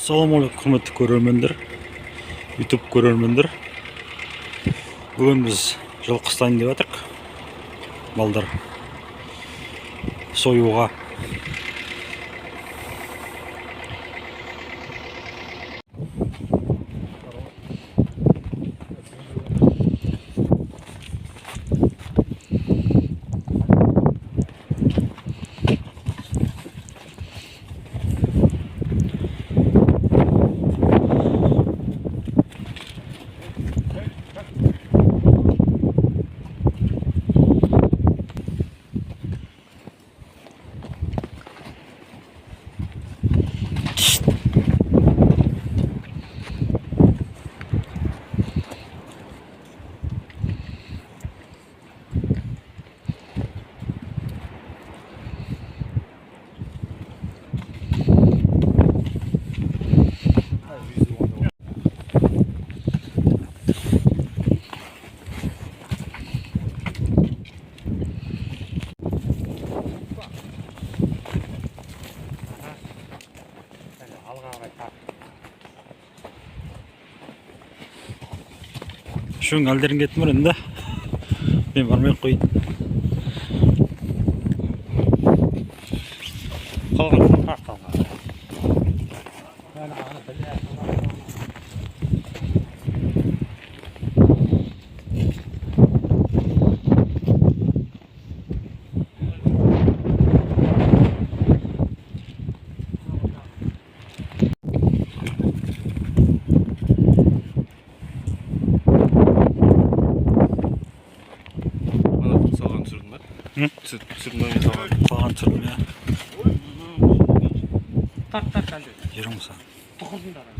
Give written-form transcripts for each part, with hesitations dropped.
Assalamualaikum құрметті көрермендер, YouTube көрермендер. Бүгін біз жылқы ұстайын деп жатырық. Балдар союға. Шуң әлдерін кетім бар енді. Мен бармай қойын. Түсірдің салған. Қалған түрім, я. Тарт әлде. Жерің мұса. Тұқылдың дара.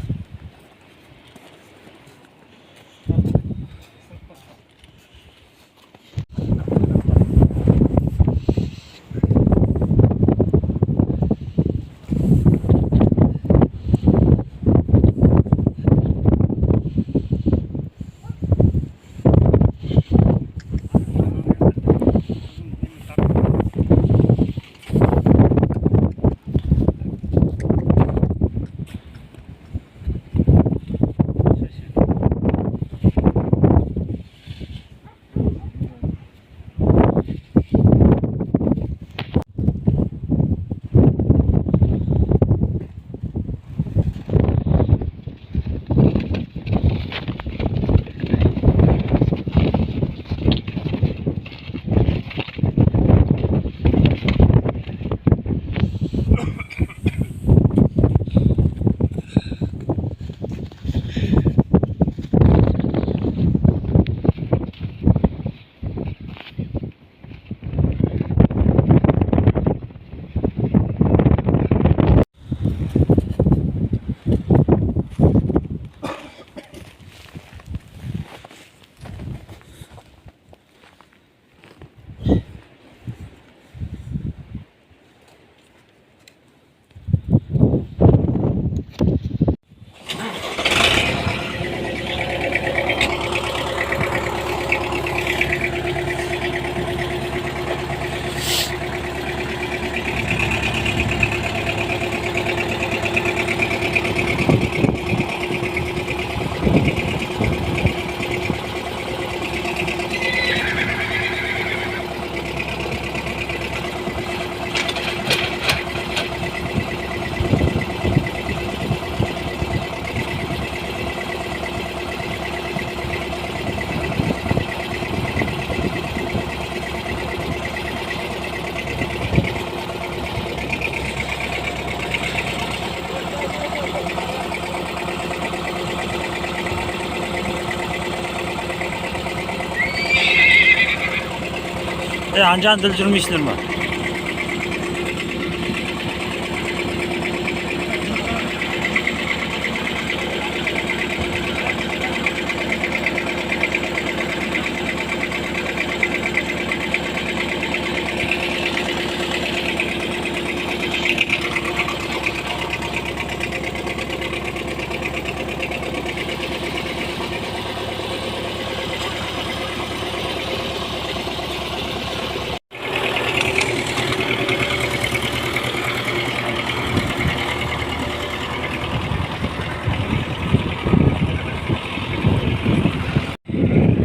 Ancan dil жүрмейсіңдер ма?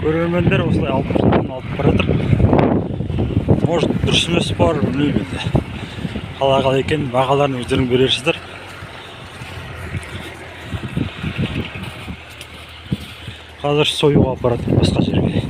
көрермендер осылай алып бара жатыр. Может дұрыс емес бар, білмеймін енді. Қалай екен, бағаларын өздерің берерсіздер. Қазір союға апарады басқа жерге.